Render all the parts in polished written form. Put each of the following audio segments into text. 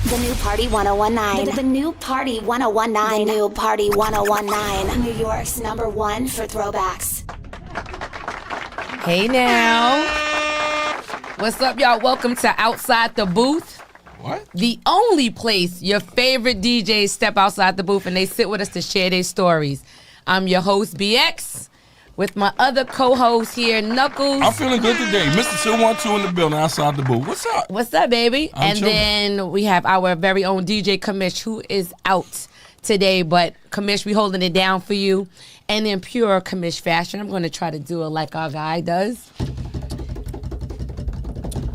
The new Party 1019. The new Party 1019. The new Party 1019. New York's #1 for throwbacks. Hey now. What's up, y'all? Welcome to Outside the Booth. What? The only place your favorite DJs step outside the booth and they sit with us to share their stories. I'm your host, BX, with my other co-host here, Knuckles. I'm feeling good today. Mr. 212 in the building outside the booth. What's up? What's up, baby? I'm chilling. Then we have our very own DJ Kamish, who is out today. But Kamish, we holding it down for you. And in pure Kamish fashion, I'm going to try to do it like our guy does.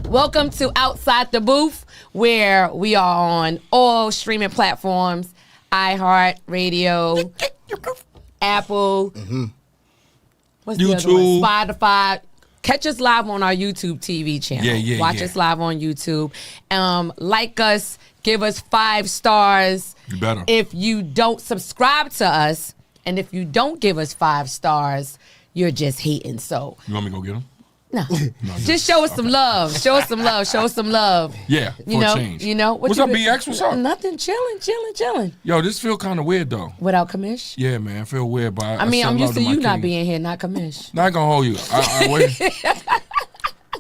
Welcome to Outside the Booth, where we are on all streaming platforms, iHeart Radio, Apple, what's the other one? Spotify. Catch us live on our YouTube TV channel. Watch us live on YouTube. Like us, give us 5 stars. You better. If you don't subscribe to us, and if you don't give us 5 stars, you're just hating. So You want me to go get him? no, just show us some love. Show us some love. Show us some love. Yeah, for a change. You know What's up, BX? What's up? Nothing. Chilling. Yo, this feel kind of weird, though. Without Kamish? Yeah, man, I feel weird. But I mean, I'm used to you not king. being here, not Kamish. Not gonna hold you.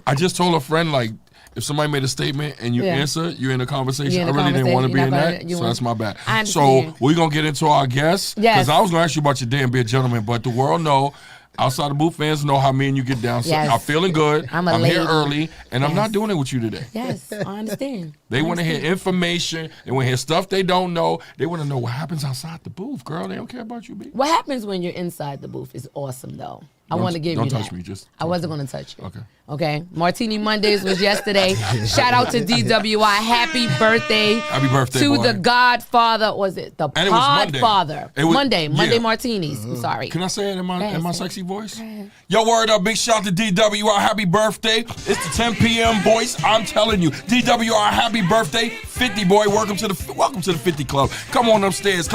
I just told a friend, like, if somebody made a statement and you answer, you're in a conversation. I really didn't want to be in that, so that's my bad. So we're going to get into our guests. Because I was going to ask you about your damn beer, gentlemen, but the world know, outside the booth fans know how me and you get down. So I'm feeling good. I'm here early, and I'm not doing it with you today. Yes, I understand. They want to hear information. They want to hear stuff they don't know. They want to know what happens outside the booth, girl. They don't care about you, B. What happens when you're inside the booth is awesome, though. I want to give you that. Don't touch me. I wasn't going to touch you. Okay. Martini Mondays was yesterday. Shout out to DWI. Happy birthday. Happy birthday, to boy. the Godfather. Was it the And it was Monday. Podfather? It was- Monday yeah. Martinis. I'm sorry. Can I say it in my ahead, sexy voice? Yo, word up. Big shout to DWI. Happy birthday. It's the 10 p.m. voice. I'm telling you. DWI, happy birthday. 50, boy. Welcome to the 50 Club. Come on upstairs.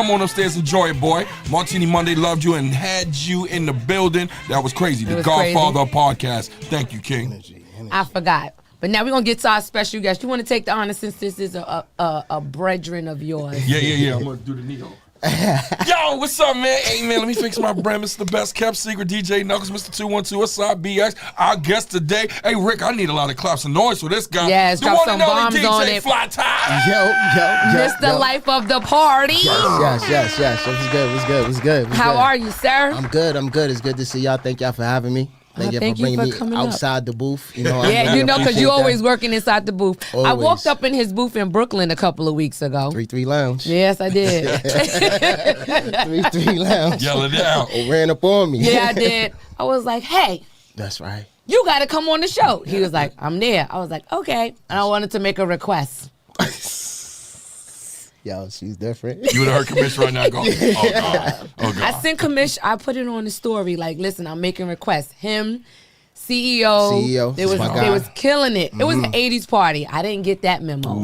Enjoy it, boy. Martini Monday loved you and had you in the building. That was crazy. The Godfather podcast. Thank you, King. I forgot. But now we're going to get to our special guest. You want to take the honor since this is a brethren of yours. Yeah. I'm going to do the Neo. Yo, what's up, man? Hey, man, let me fix my brand. It's the best kept secret. DJ Knuckles, Mr. 212. What's up, BX? Our guest today. Hey, Rick, I need a lot of claps and noise for this guy. Yes, the drop one some and only bombs DJ on it. Fly Tie. Yo. Mr. Life of the Party. Yes. What's good? How are you, sir? I'm good. It's good to see y'all. Thank y'all for having me. Thank you for bringing me outside the booth. You know, yeah, you know, because you always working inside the booth. Always. I walked up in his booth in Brooklyn a couple of weeks ago. 3-3 Lounge. Yes, I did. 3-3 Lounge. Yell it out. Ran up on me. Yeah, I did. I was like, hey. That's right. You got to come on the show. He was like, I'm there. I was like, okay. And I wanted to make a request. Yo, she's different. You would have heard Kamish right now go, oh, God. I sent Kamish, I put it on the story, like, listen, I'm making requests. Him, CEO. They was killing it. It was an 80s party. I didn't get that memo.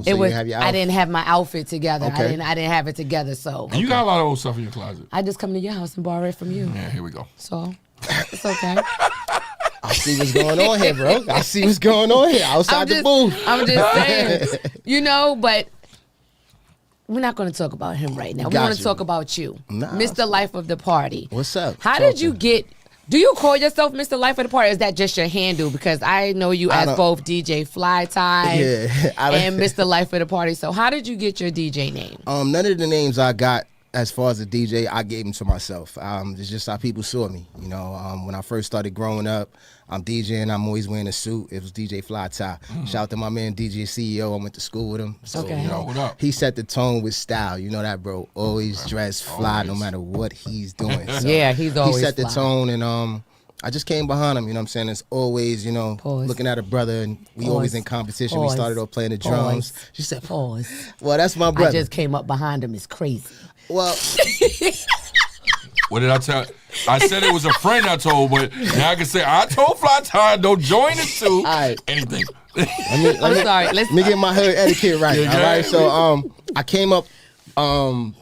I didn't have my outfit together. Okay. I didn't have it together, so. And you got a lot of old stuff in your closet. I just come to your house and borrow it from you. Yeah, here we go. So, it's okay. I see what's going on here, bro. Outside the booth. I'm just saying. You know, but we're not going to talk about him right now. We want to talk about you. Mr. Life of the Party. What's up? How did you get... Do you call yourself Mr. Life of the Party, or is that just your handle? Because I know you as both DJ Fly Tie and Mr. Life of the Party. So how did you get your DJ name? None of the names I got as far as a DJ, I gave them to myself. It's just how people saw me. You know, when I first started growing up, I'm DJing, I'm always wearing a suit. It was DJ Fly Tie. Shout out to my man, DJ CEO. I went to school with him. So, okay. Yo, what up? He set the tone with style. You know that, bro. Always dress fly no matter what he's doing. So yeah, he's always He set the fly. tone, and I just came behind him, you know what I'm saying? It's always, you know, looking at a brother, and we always in competition. We started off playing the drums. She said, pause. Well, that's my brother. I just came up behind him. It's crazy. Well... What did I tell? I said it was a friend I told, but now I can say I told Fly Tie don't join it too. All right. Anything. I'm sorry. Let me get my hood etiquette right. Yeah, all right. So I came up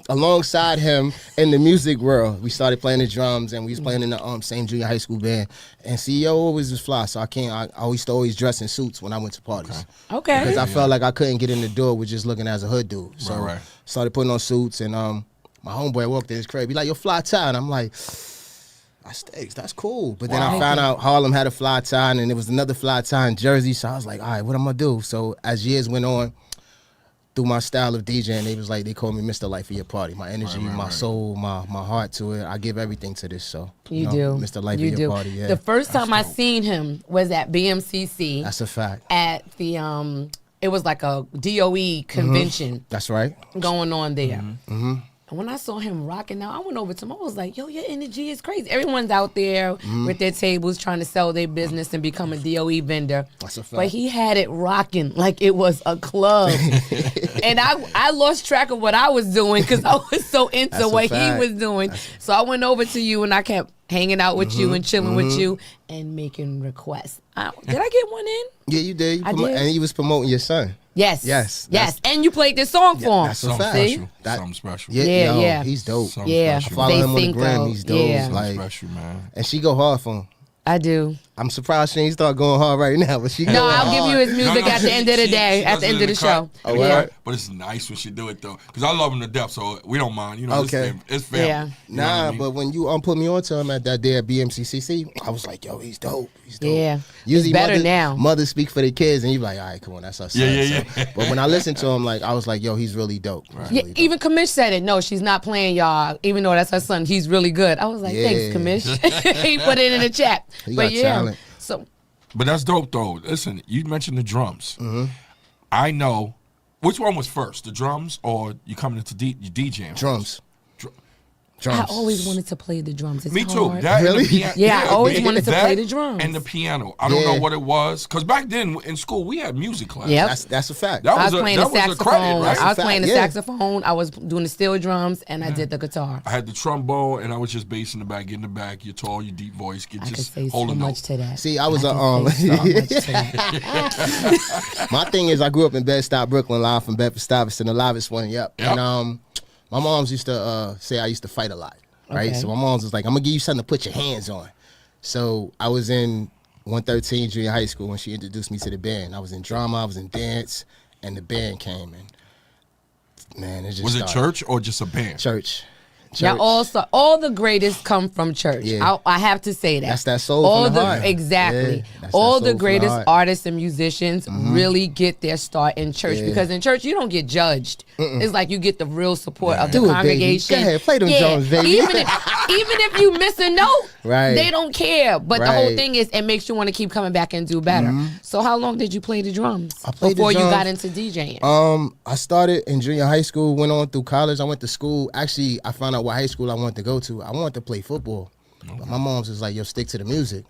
alongside him in the music world, we started playing the drums, and we was playing in the same junior high school band. And CEO always was fly, so I used to always dress in suits when I went to parties. Okay. Because I felt like I couldn't get in the door with just looking as a hood dude. So Right. started putting on suits, and my homeboy walked in his crib. He like, yo, fly tie. And I'm like, that's cool. But then I found out Harlem had a fly tie, and there was another fly tie in Jersey. So I was like, all right, what am I gonna do? So as years went on, through my style of DJing, they called me Mr. Life of Your Party. My energy, my soul, my heart to it. I give everything to this. So You know, do. Mr. Life You of Your do. Party. Yeah, The first time I seen him was at BMCC. that's a fact. At the it was like a DOE convention That's right. going on there. And when I saw him rocking out, I went over to him. I was like, yo, your energy is crazy. Everyone's out there with their tables trying to sell their business and become a DOE vendor. That's a fact. But he had it rocking like it was a club. And I lost track of what I was doing because I was so into That's a what he fact. was doing. So I went over to you and I kept hanging out with you and chilling with you and making requests. Did I get one in? Yeah, you did. I did. And you was promoting your son. Yes. Yes, Yes. And you played this song for him. that's a Something fact. special. That- Something special. Yeah, Yeah, yo, yeah. he's dope. Something Yeah. special. Follow They him on the think gram. so. He's dope. Yeah. Something Like, special, man. and she go hard for him. I do. I'm surprised she ain't start going hard right now, but she No, going I'll give hard. you his music No, at the end of the day, at does the it end in of the cut. show. Oh, In the yeah. cut, but it's nice when she do it though, because I love him to death, so we don't mind. You know, Okay. it's family. Yeah. You know what I mean? But when you put me on to him at that day at BMCCC, I was like, yo, he's dope. He's dope. Yeah. Usually It's better mothers, now. Mothers speak for their kids, and you be like, all right, come on, that's our son. Yeah. But when I listened to him, like, I was like, yo, he's really dope. He's Yeah, really dope. even Kamish said it. No, she's not playing y'all. Even though that's her son, he's really good. I was like, Yeah. thanks, Kamish. He put it in the chat. He But got yeah, talent. so But that's dope though. Listen, you mentioned the drums. Mm-hmm. I know. Which one was first, the drums or you coming into you DJing? Drums. Dr- Drums. I always wanted to play the drums. It's Me too. hard. That and the Really? piano. Yeah, I always me- wanted to that play the drums. and the piano. I don't Yeah. know what it was because back then in school we had music class. Yep. That's a fact. That I was was a- playing that the was a credit, saxophone. right? I was playing the Yeah. saxophone. I was doing the steel drums, and I did the guitar. I had the trombone and I was just bass in the back, get in the back. You're tall, you deep voice, I could just say so hold a note. much to that. See, I was I a can say so much to that. My thing is, I grew up in Bed-Stuy, Brooklyn, live from Bedford-Stuyvesant, the livest one. Yep. Yep. And my moms used to say I used to fight a lot, right? Okay. So my mom's was like, "I'm gonna give you something to put your hands on." So I was in 113 junior high school when she introduced me to the band. I was in drama, I was in dance, and the band came in. Man, it just Was it started. church or just a band? Church. Yeah, also all the greatest come from church. Yeah. I have to say that. That's that soul all from the heart. Exactly. Yeah, that's all that the soul from the greatest heart. artists and musicians really get their start in church Yeah. because in church you don't get judged. It's like you get the real support of the Do it, baby. congregation. Go ahead, play them drums, baby. Even if you miss a note, Right. they don't care. But the whole Right. thing is it makes you want to keep coming back and do better. So how long did you play the drums I played the before you drums. got into DJing? I started in junior high school, went on through college. I went to school. Actually, I found out what high school I wanted to go to. I wanted to play football. But my mom's was like, yo, stick to the music.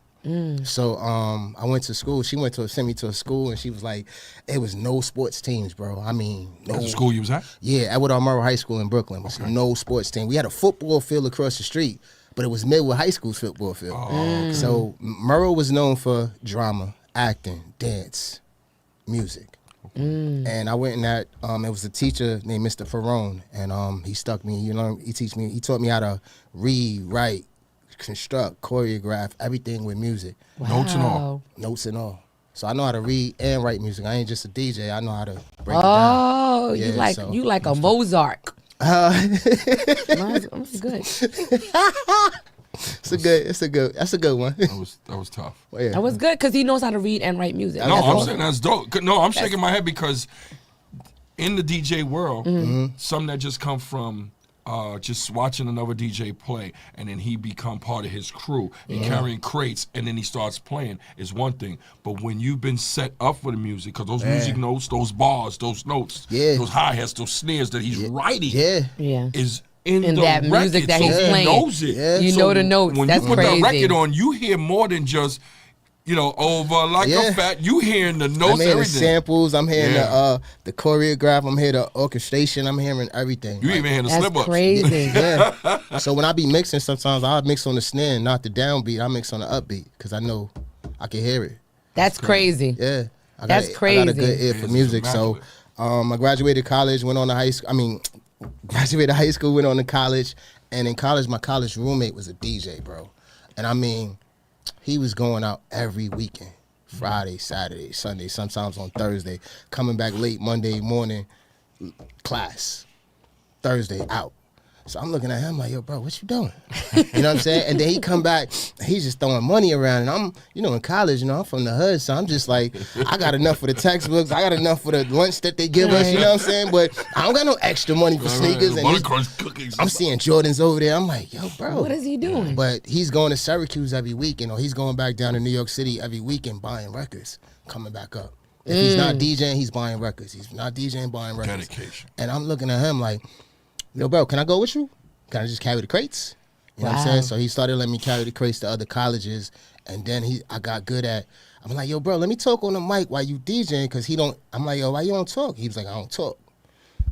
So I went to school. She sent me to a school, and she was like, it was no sports teams, bro. I mean, no. That's the school you was at? Yeah, Edward R. Murrow High School in Brooklyn was no sports team. We had a football field across the street, but it was Midwood High School's football field. So Murrow was known for drama, acting, dance, music. And I went in that. It was a teacher named Mr. Ferrone, and he stuck me. You know, he taught me how to read, write, construct, choreograph, everything with music, Notes and all. Wow. notes and all. So I know how to read and write music. I ain't just a DJ. I know how to break Oh, it down. Yeah, you like a Mozart. Mine's good. That's a good one. That was tough. Yeah. That was good because he knows how to read and write music. No, That's I'm awesome. saying that's dope. No, I'm shaking my head because in the DJ world, some that just come from just watching another DJ play, and then he become part of his crew and carrying crates, and then he starts playing is one thing. But when you've been set up for the music, because those music notes, those bars, those notes, those hi-hats, those snares that he's writing Yeah. is in In the that record, music that so he's he playing. knows it. Yeah. You So know the notes. When That's you put crazy. that record on, you hear more than just, over like Yeah. a fat. You hearing the I'm notes, hearing the everything. samples. I'm hearing Yeah. the choreograph. I'm hearing the orchestration. I'm hearing everything. You Like, even hearing the That's slip ups. crazy. yeah. So when I be mixing, sometimes I'll mix on the snare, not the downbeat. I mix on the upbeat because I know I can hear it. That's crazy. Yeah, I got That's I got a crazy. good ear for It's music. So immaculate. I graduated college, went on to high school. graduated high school, went on to college, and in college, my college roommate was a DJ, bro. And I mean, he was going out every weekend, Friday, Saturday, Sunday, sometimes on Thursday, coming back late Monday morning, class, Thursday, out. So I'm looking at him like, yo, bro, what you doing? You know what I'm saying? And then he come back, he's just throwing money around. And I'm, in college, I'm from the hood. So I'm just like, I got enough for the textbooks. I got enough for the lunch that they give us, you know what I'm saying? But I don't got no extra money for sneakers. And I'm seeing Jordans over there. I'm like, yo, bro. What is he doing? But he's going to Syracuse every weekend, or he's going back down to New York City every weekend buying records, coming back up. If he's not DJing, he's buying records. He's not DJing, buying records. Dedication. And I'm looking at him like, yo, bro, can I go with you? Can I just carry the crates? You know what I'm saying? So he started letting me carry the crates to other colleges. And then I got good at, I'm like, yo, bro, let me talk on the mic while you DJing, because I'm like, yo, why you don't talk? He was like, I don't talk.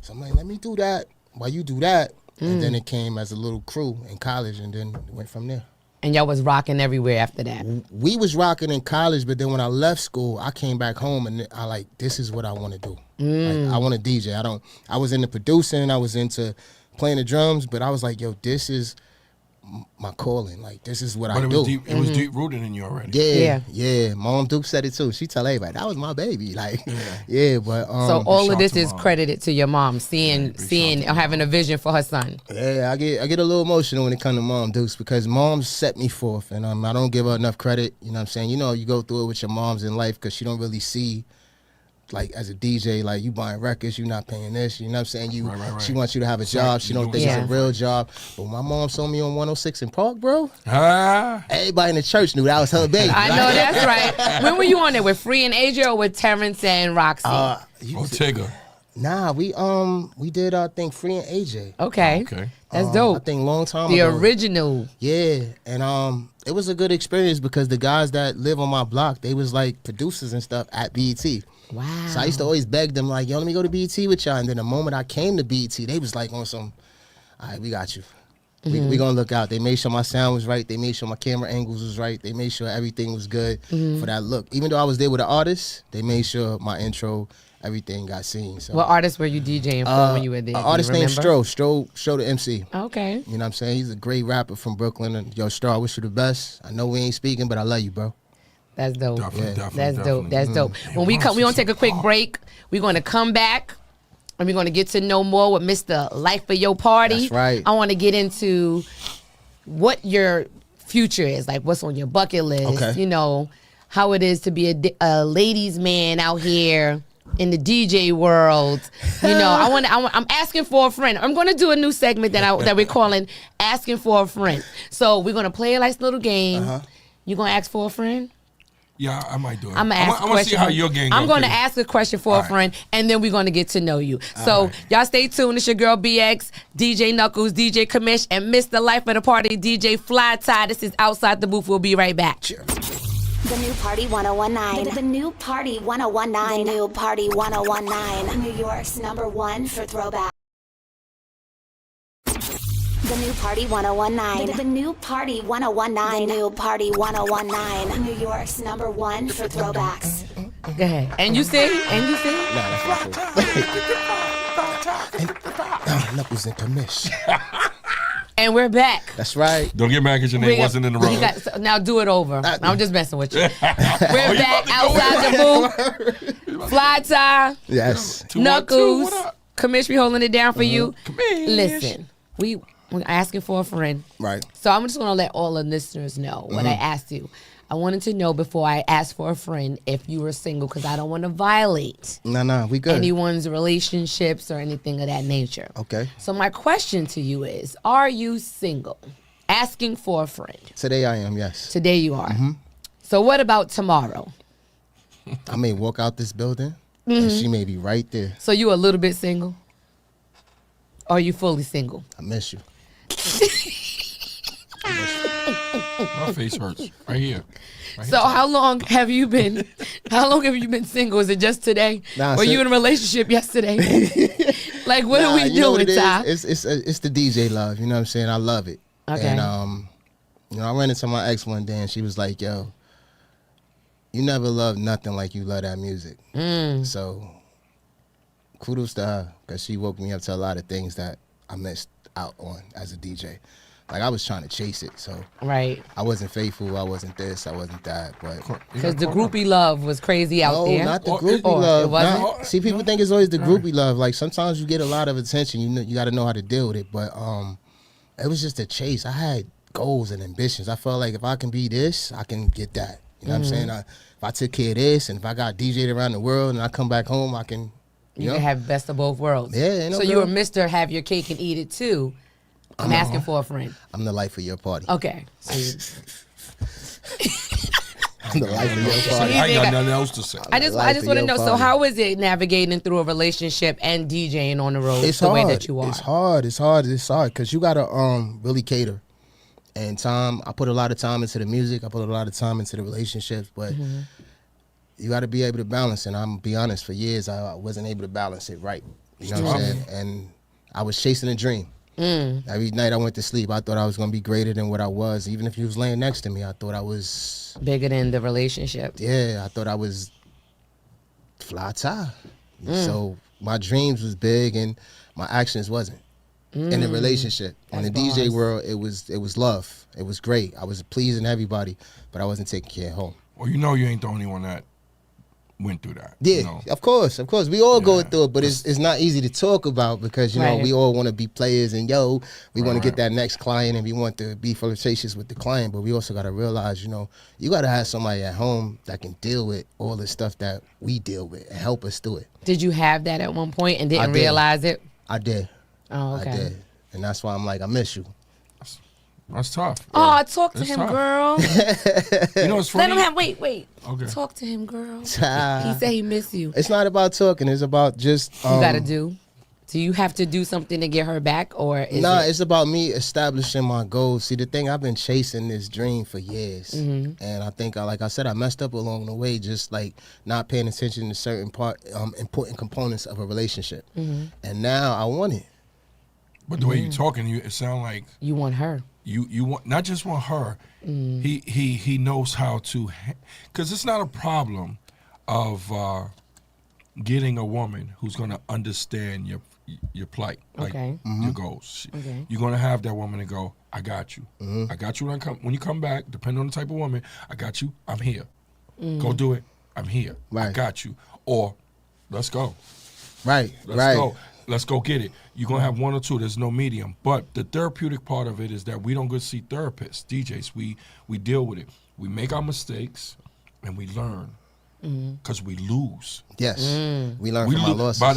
So I'm like, let me do that while you do that. And then it came as a little crew in college, and then went from there. And y'all was rocking everywhere after that. We was rocking in college, but then when I left school, I came back home and I like, this is what I want to do. Like, I want to DJ. I was into producing, I was into playing the drums, but I was like, yo, this is my calling. Like, this is what I do. It was deep rooted in you already. Yeah. Mom Duke said it too. She tell everybody that was my baby. Like, but so all of this is credited to your mom, seeing, having a vision for her son. Yeah, I get a little emotional when it comes to Mom Dukes, because Mom set me forth, and I don't give her enough credit. You know what I'm saying? You go through it with your moms in life, because she don't really see, like, as a DJ, like, you buying records, you not paying this, you know what I'm saying? Right. She wants you to have a job. She don't think it's a real job. But when my mom saw me on 106 in Park, bro, everybody in the church knew that was her baby. I know, that's right. When were you on there? With Free and Asia, or with Terrence and Roxy? Tigger. Nah, we did, I think, Free and AJ. Okay. That's dope. I think long time the ago. The original. Yeah, and it was a good experience, because the guys that live on my block, they was like producers and stuff at BET. Wow. So I used to always beg them, like, yo, let me go to BET with y'all. And then the moment I came to BET, they was like on some, all right, we got you. We gonna look out. They made sure my sound was right. They made sure my camera angles was right. They made sure everything was good for that look. Even though I was there with an artist, they made sure my intro, everything got seen. So, what artist were you DJing for when you were there? An artist named Stro the MC. Okay. You know what I'm saying? He's a great rapper from Brooklyn. And yo, Stro, I wish you the best. I know we ain't speaking, but I love you, bro. That's dope. Definitely. That's dope. When we gonna take a quick break. We're gonna come back, and we're gonna get to know more with Mr. Life of Your Party. That's right. I want to get into what your future is, like what's on your bucket list. Okay. How it is to be a ladies' man out here in the DJ world. I'm asking for a friend. I'm going to do a new segment that we're calling Asking for a Friend. So we're going to play a nice little game. You going to ask for a friend? Yeah, I might do it. I'm going to see how your game goes. I'm going to ask a question for a friend, and then we're going to get to know you. So y'all stay tuned. It's your girl BX, DJ Knuckles, DJ Kamish, and Mr. Life of the Party, DJ Fly Tie. This is Outside the Booth. We'll be right back. Sure. The new Party 1019. The new Party 1019. The new Party 1019. New York's #1 for throwback. The new Party 1019. The new Party 1019. The new Party 1019. New York's #1 for throwbacks. Go ahead. And you sing? No, that's not true. Knuckles and Kamish. And we're back. That's right. Don't get mad because your name wasn't in the row. Now do it over. I'm just messing with you. We're back outside the booth. Fly Tie. Yes. Knuckles. Kamish, we holding it down for you. Kamish. Listen, we're asking for a friend. Right. So I'm just going to let all the listeners know what I asked you. I wanted to know before I asked for a friend if you were single, because I don't want to violate No, we good. anyone's relationships or anything of that nature. Okay. So my question to you is, are you single? Asking for a friend. Today I am, yes. Today you are. So what about tomorrow? I may walk out this building, and she may be right there. So you a little bit single? Or are you fully single? I miss you. My face hurts. Right here. So how long have you been single? Is it just today? Nah, Were you in a relationship yesterday? Like, what are we doing, Ty? It's the DJ love. You know what I'm saying? I love it. Okay. And I ran into my ex one day, and she was like, "Yo, you never loved nothing like you love that music." So kudos to her because she woke me up to a lot of things that I missed out on as a DJ. Like I was trying to chase it, so Right. I wasn't faithful. I wasn't this. I wasn't that. But Because the groupie love was crazy out no, there. not the Or groupie Or it love. wasn't? See, people think it's always the groupie love. Like sometimes you get a lot of attention. You got to know how to deal with it. But it was just a chase. I had goals and ambitions. I felt like if I can be this, I can get that. You know what I'm saying? If I took care of this, and if I got DJ'd around the world, and I come back home, I can. You can have best of both worlds. Yeah, ain't no so you were girl. Mr. Have Your Cake and Eat It Too. I'm asking for a friend. I'm the life of your party. Okay. So I'm the life of your I party. ain't got nothing else to say. I just Life of want to your know. So party. how is it navigating through a relationship and DJing on the road It's the hard. way that you are? It's hard. It's hard because you gotta really cater. And time, I put a lot of time into the music. I put a lot of time into the relationships, but you got to be able to balance. And I'm gonna be honest, for years I wasn't able to balance it right. You know what I'm saying? And I was chasing a dream. Every night I went to sleep, I thought I was gonna be greater than what I was. Even if you was laying next to me, I thought I was. Bigger than the relationship. Yeah, I thought I was fly tie. So my dreams was big and my actions wasn't. In the relationship. In the That's DJ bars. world, it was love. It was great. I was pleasing everybody, but I wasn't taking care of home. Well, you know you ain't the only one that went through that. Yeah, You know? of course. We all go Yeah. through it, but it's not easy to talk about because, you know, Right. we all want to be players and, we want to Right. get that next client and we want to be flirtatious with the client, but we also got to realize, you got to have somebody at home that can deal with all the stuff that we deal with and help us through it. Did you have that at one point and didn't did. realize it? I did. Oh, okay. I did. And that's why I'm like, I miss you. That's tough. Oh, talk to It's him, tough. girl. You know what's Let funny? him have. Wait. Okay. Talk to him, girl. He It's said he miss you. not about talking. It's about just. You gotta do. Do you have to do something to get her back, or is it? It's about me establishing my goals. See, the thing, I've been chasing this dream for years, and I think, like I said, I messed up along the way, just like not paying attention to certain important components of a relationship. And now I want it. But the way you talking, it sound like You want her? you want not just want her. He knows how to, because it's not a problem of getting a woman who's going to understand your plight, like Okay. your goals. Okay. You're going to have that woman to go, I got you. I got you when you come back, depending on the type of woman, I got you. I'm here. Go do it. I'm here. I Right. got you. Or let's go. Right, Let's go. Let's go get it. You're going to have one or two. There's no medium. But the therapeutic part of it is that we don't go see therapists, DJs. We deal with it. We make our mistakes and we learn because we lose. Yes, we learn We from our lo- losses. by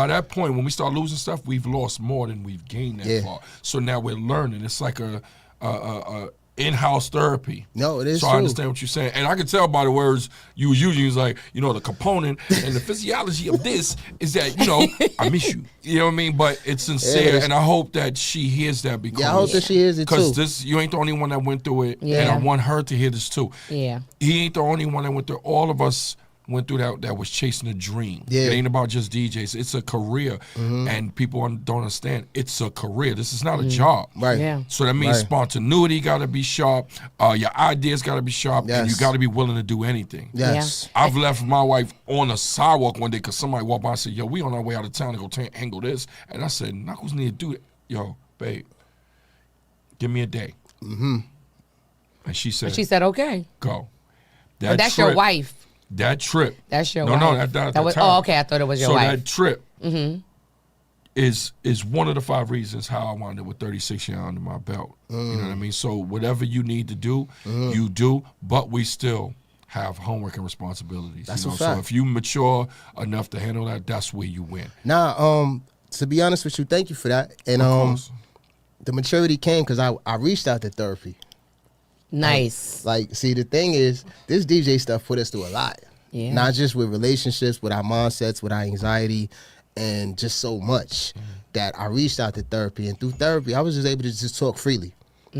that point, when we start losing stuff, we've lost more than we've gained that Yeah. far. So now we're learning. It's like a in-house therapy. No, it is So I true. understand what you're saying, and I can tell by the words you was using. It's like, the component and the physiology of this is that I miss you. You know what I mean? But it's sincere, it's- and I hope that she hears that because I hope that she hears it because too. you ain't the only one that went through it, and Yeah. I want her to hear this too. Yeah. He ain't the only one that went through. All of us went through that was chasing a dream. Yeah. It ain't about just DJs. It's a career, and people don't understand. It's a career. This is not a job. Right. Yeah. So that means Right. spontaneity got to be sharp. Your ideas got to be sharp, and you Yes. got to be willing to do anything. Yes. I've left my wife on a sidewalk one day because somebody walked by and said, "Yo, we on our way out of town to go handle this," and I said, "Knuckles need to do it." Yo, babe, give me a day. And she said, She said, "Okay." "Go." But that's your wife. That trip. That's your no, wife. No, that was. time. Oh, okay. I thought it was your so wife. that trip is one of the 5 reasons how I wound up with 36 years under my belt. You know what I mean? So whatever you need to do, you do. But we still have homework and responsibilities. That's you know? a So fact. if you mature enough to handle that, that's where you win. Now, to be honest with you, thank you for that. And Of course. the maturity came because I reached out to therapy. Nice. Like, see, the thing is, this DJ stuff put us through a lot. Yeah. Not just with relationships, with our mindsets, with our anxiety, and just so much that I reached out to therapy. And through therapy, I was just able to just talk freely.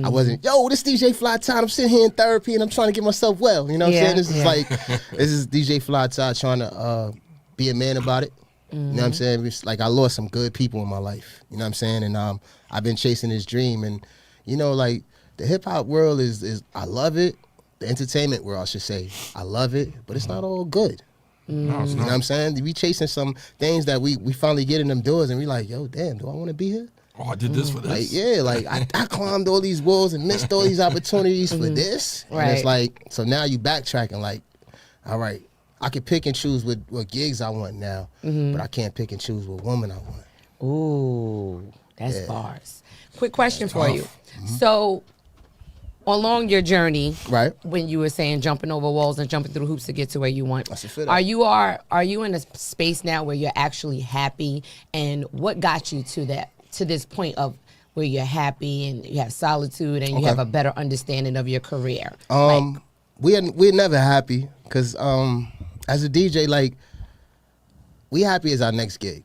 I wasn't, this DJ Fly Time. I'm sitting here in therapy and I'm trying to get myself well. You know what Yeah, I'm saying? This is yeah. like, this is DJ Fly Time trying to be a man about it. You know what I'm saying? It's like I lost some good people in my life. You know what I'm saying? And I've been chasing this dream. And, like, the hip hop world is I love it. The entertainment world, I should say, I love it, but it's not all good. No, it's You know what not. I'm saying? We chasing some things that we finally get in them doors, and we like, yo, damn, do I want to be here? Oh, I did this for Like, this. yeah, like I climbed all these walls and missed all these opportunities for this. And it's Right. like, so now you backtracking, like, all right, I can pick and choose what gigs I want now, but I can't pick and choose what woman I want. Ooh, that's Yeah. bars. Quick question for tough. you. So, along your journey, Right. when you were saying jumping over walls and jumping through hoops to get to where you want, That's a fit are up. you in a space now where you're actually happy? And what got you to this point of where you're happy and you have solitude and you Okay. have a better understanding of your career? We're never happy because as a DJ, like, we happy as our next gig.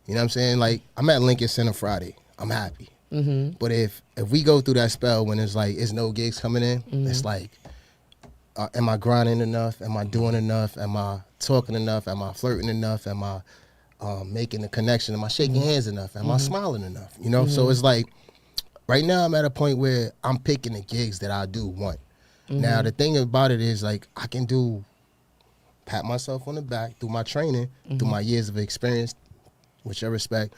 You know what I'm saying? Like, I'm at Lincoln Center Friday. I'm happy. But if we go through that spell when it's like it's no gigs coming in, it's like, am I grinding enough? Am I doing enough? Am I talking enough? Am I flirting enough? Am I making a connection? Am I shaking hands enough? Am I smiling enough? You know? So it's like, right now I'm at a point where I'm picking the gigs that I do want. Now, the thing about it is, like, I can pat myself on the back through my training, through my years of experience, with your respect,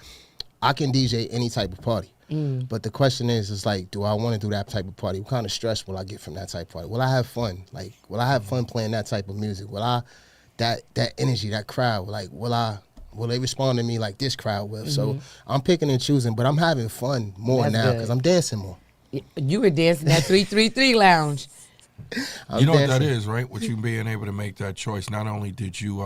I can DJ any type of party. But the question is like, do I want to do that type of party? What kind of stress will I get from that type of party? Will I have fun? Like, will I have fun playing that type of music? Will I, that energy, that crowd, like, will they respond to me like this crowd will? So I'm picking and choosing, but I'm having fun more That's now good. because I'm dancing more. You were dancing at 333 Lounge. I'm You know what that dancing. is, right? With you being able to make that choice, not only did you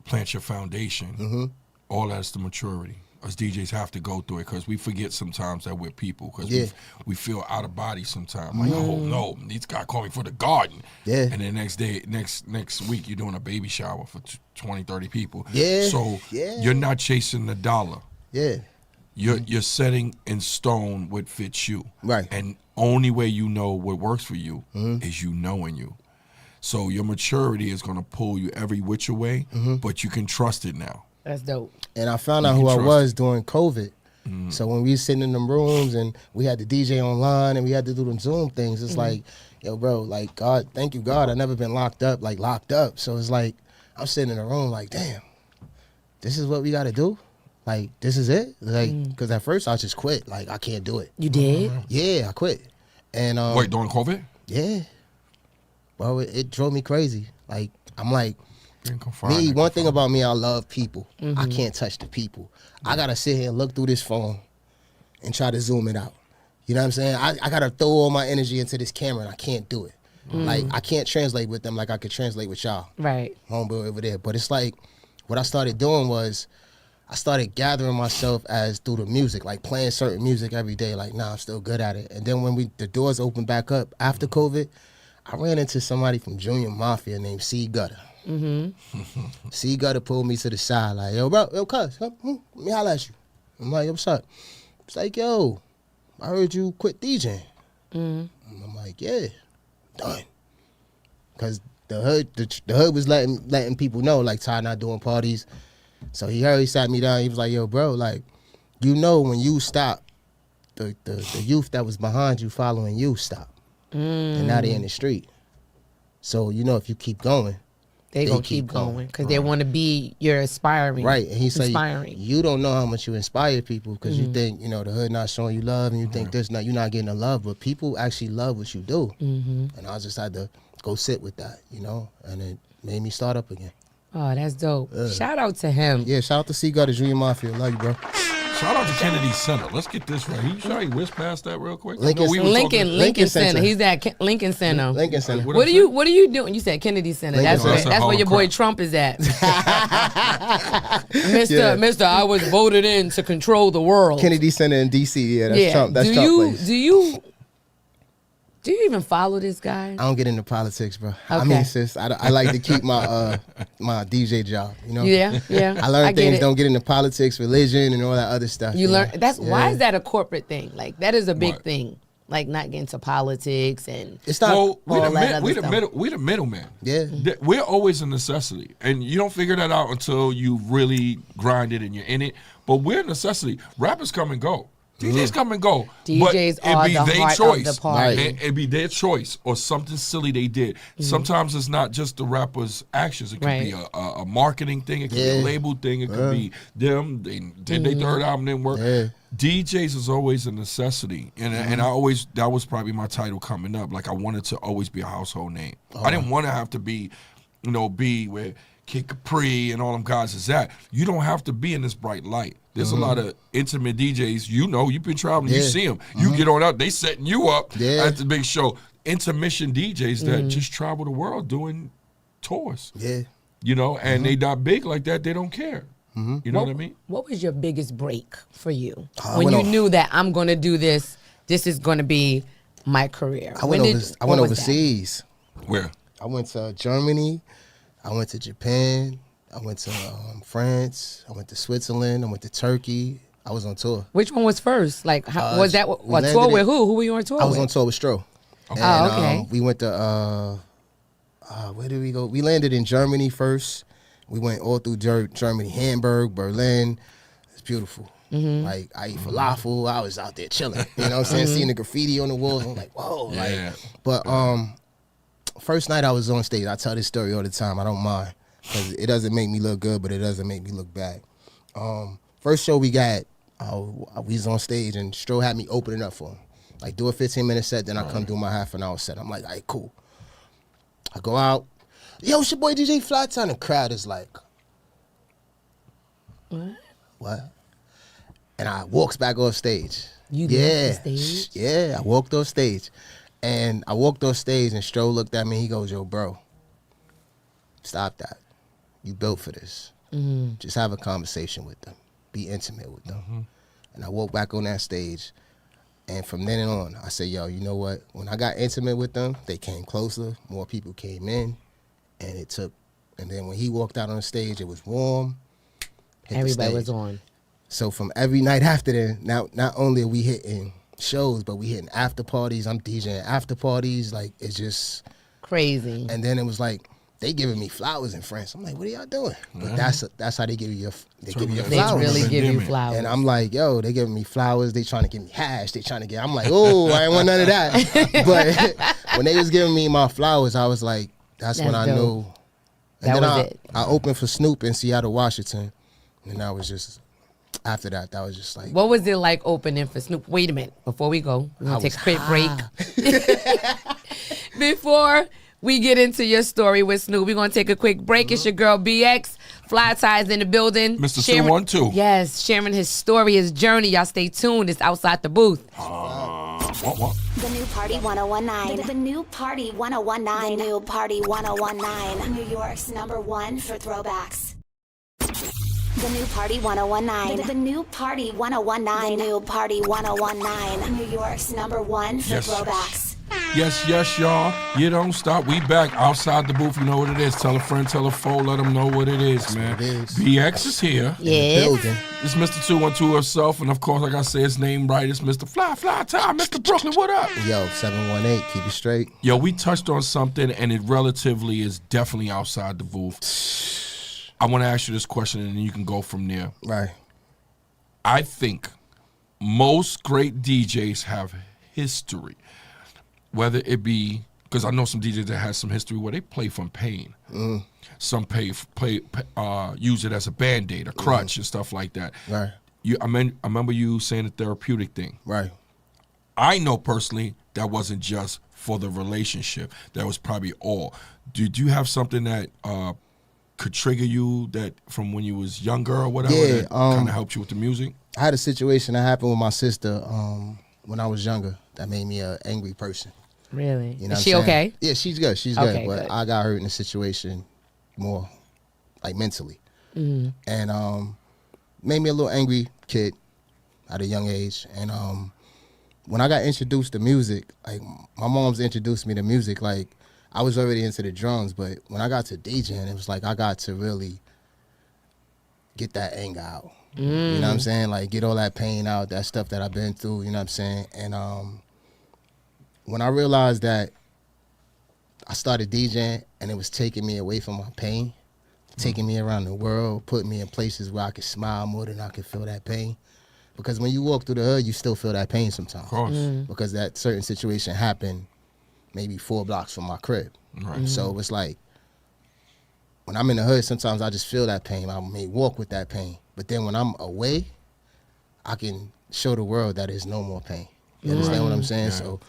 plant your foundation, all that's the maturity. Us DJs have to go through it because we forget sometimes that we're people because Yeah. we feel out of body sometimes. Like, oh no, these guys call me for the garden. Yeah. And then next week you're doing a baby shower for 20, 30 people. Yeah. So Yeah. you're not chasing the dollar. Yeah. You're setting in stone what fits you. Right. And only way you know what works for you is you knowing you. So your maturity is going to pull you every which way, but you can trust it now. That's dope. And I found You out can who I trust was during COVID. So when we was sitting in them rooms and we had to DJ online and we had to do them Zoom things, it's like, yo, bro, like, God, thank you, God. I never been locked up. So it's like, I'm sitting in a room like, damn, this is what we got to do? Like, this is it? Like, because at first I just quit. Like, I can't do it. You did? Yeah, I quit. And Wait, during COVID? yeah, well, it drove me crazy. Like, I'm like, Being confined, me, being one thing confined. about me, I love people. I can't touch the people. I gotta sit here and look through this phone and try to zoom it out. You know what I'm saying? I gotta throw all my energy into this camera and I can't do it. Like, I can't translate with them like I could translate with y'all. Right. Homeboy over there. But it's like, what I started doing was, I started gathering myself as through the music, like playing certain music every day. Like, nah, I'm still good at it. And then when the doors opened back up after COVID, I ran into somebody from Junior Mafia named C Gutter. C Gutter pulled me to the side, like, yo, bro, yo, cuz, let me holla at you. I'm like, yo, what's up? It's like, yo, I heard you quit DJing. And I'm like, yeah, done. Because the hood was letting people know, like, Ty not doing parties. So he sat me down. He was like, yo, bro, like, you know when you stop, the youth that was behind you following you stop. And now they in the street. So, you know, if you keep going, They gonna keep going because they want to be your aspiring. right. And he said, inspiring. you don't know how much you inspire people because you think, you know, the hood not showing you love and you think you're not getting the love, but people actually love what you do. And I just had to go sit with that, you know, and it made me start up again. Oh, that's dope. Shout out to him. Yeah, shout out to C Gutter, Junior Mafia. Love you, bro. Shout out to Kennedy Center. Let's get this right. You sure you whisk past that real quick? I Lincoln- know we were Lincoln talking- Center. Center. He's at Lincoln Center. Lincoln Center. What What I are say? you doing? You said Kennedy Center. Lincoln That's Center. where I said that's where your boy Harlem Trump is at. Yeah. Mister, I was voted in to control the world. Kennedy Center in D.C. Yeah, that's Trump. That's do Trump you place. do you even follow this guy? I don't get into politics, bro. I Okay. mean, sis, I like to keep my my DJ job. You know. Yeah. I learned get things. it. Don't get into politics, religion, and all that other stuff. You learn know? that's why Yeah. is that a corporate thing? Like that is a big What? thing. Like not getting into politics and It's not. Well, we all the, that other we the stuff. middle. We the middleman. Yeah. We're always a necessity, and you don't figure that out until you really grind it and you're in it. But we're a necessity. Rappers come and go. DJs come and go. DJs but are it'd be the their heart of choice. the party. It'd be their choice or something silly they did. Sometimes it's not just the rapper's actions. It could be a marketing thing. It could be a label thing. It could be them. They did their third album, didn't work. Yeah. DJs is always a necessity. And I always, that was probably my title coming up. Like I wanted to always be a household name. I didn't want to have to be, be where Kid Capri and all them guys is at. You don't have to be in this bright light. There's a lot of intimate DJs. You've been traveling. You see them. You get on out. They setting you up at the big show. Intermission DJs that just travel the world doing tours. Yeah. And they not big like that. They don't care. You know what I mean? What was your biggest break for you when you knew that I'm going to do this? This is going to be my career. I went overseas. Where? I went to Germany. I went to Japan. I went to France. I went to Switzerland. I went to Turkey. I was on tour. Which one was first? Like, was that a tour with who? Who were you on tour with? I was on tour with Stro. Okay. And, okay. We went to, where did we go? We landed in Germany first. We went all through Germany, Hamburg, Berlin. It's beautiful. Like, I eat falafel. I was out there chilling. You know what I'm saying? Seeing the graffiti on the walls. I'm like, whoa. Yeah. But first night I was on stage. I tell this story all the time. I don't mind. Because it doesn't make me look good, but it doesn't make me look bad. First show we got, we was on stage and Stro had me opening up for him. Like, do a 15-minute set, then I come do my half-an-hour set. I'm like, all right, cool. I go out. Yo, it's your boy DJ Flytown. The crowd is like, what? And I walks back off stage. You left the stage? Yeah, I walked off stage. And I walked off stage and Stro looked at me. He goes, yo, bro, stop that. You built for this. Just have a conversation with them. Be intimate with them. And I walked back on that stage. And from then on, I said, yo, you know what? When I got intimate with them, they came closer. More people came in. And then when he walked out on the stage, it was warm. Everybody was on. So from every night after that, now not only are we hitting shows, but we hitting after parties. I'm DJing after parties. Like, it's just crazy. And then it was like, they giving me flowers in France. I'm like, what are y'all doing? But that's how they give you your flowers. They really give you flowers. And I'm like, yo, they giving me flowers. They trying to give me hash. They trying to get. I'm like, oh, I ain't want none of that. But when they was giving me my flowers, I was like, that's when I knew. And then I opened for Snoop in Seattle, Washington, and that was just. After that was just like. What was it like opening for Snoop? Wait a minute, before we go, we're gonna take a quick break. Before we get into your story with Snoop, we're gonna take a quick break. It's your girl BX, Fly Ties in the building. Mr. 212. Yes, sharing his story, his journey. Y'all stay tuned. It's outside the booth. What? The new Party 1019. The new Party 1019. The new Party 1019. New York's #1 for throwbacks. The new Party 1019. The new Party 1019. The new Party 1019. New York's #1 for throwbacks. Yes, y'all. You don't stop. We back outside the booth. You know what it is. Tell a friend, tell a foe, let them know what it is, man. BX is here. Yes. It's Mr. 212 himself, and of course, like I say his name right, it's Mr. Fly Time, Mr. Brooklyn. What up? Yo, 718, keep it straight. Yo, we touched on something, and it relatively is definitely outside the booth. I want to ask you this question, and then you can go from there. Right. I think most great DJs have history, whether it be, because I know some DJs that have some history where they play from pain. Some use it as a Band-Aid, a crutch, and stuff like that. Right. I remember you saying the therapeutic thing. Right. I know personally that wasn't just for the relationship. That was probably all. Did you have something that could trigger you that from when you was younger or whatever that kind of helped you with the music? I had a situation that happened with my sister when I was younger that made me an angry person. Really? You know Is she okay? Yeah, she's good. She's Okay, good. But good. I got hurt in a situation more like mentally. And made me a little angry kid at a young age. And when I got introduced to music, like my mom's introduced me to music, like I was already into the drums, but when I got to DJing, it was like I got to really get that anger out. You know what I'm saying? Like get all that pain out, that stuff that I've been through, you know what I'm saying? And when I realized that I started DJing and it was taking me away from my pain, taking me around the world, putting me in places where I could smile more than I could feel that pain, Because when you walk through the hood, you still feel that pain sometimes. Of course. Because that certain situation happened maybe 4 blocks from my crib. Right. So it's like, when I'm in the hood, sometimes I just feel that pain. I may walk with that pain. But then when I'm away, I can show the world that there's no more pain. You understand what I'm saying? Yeah. So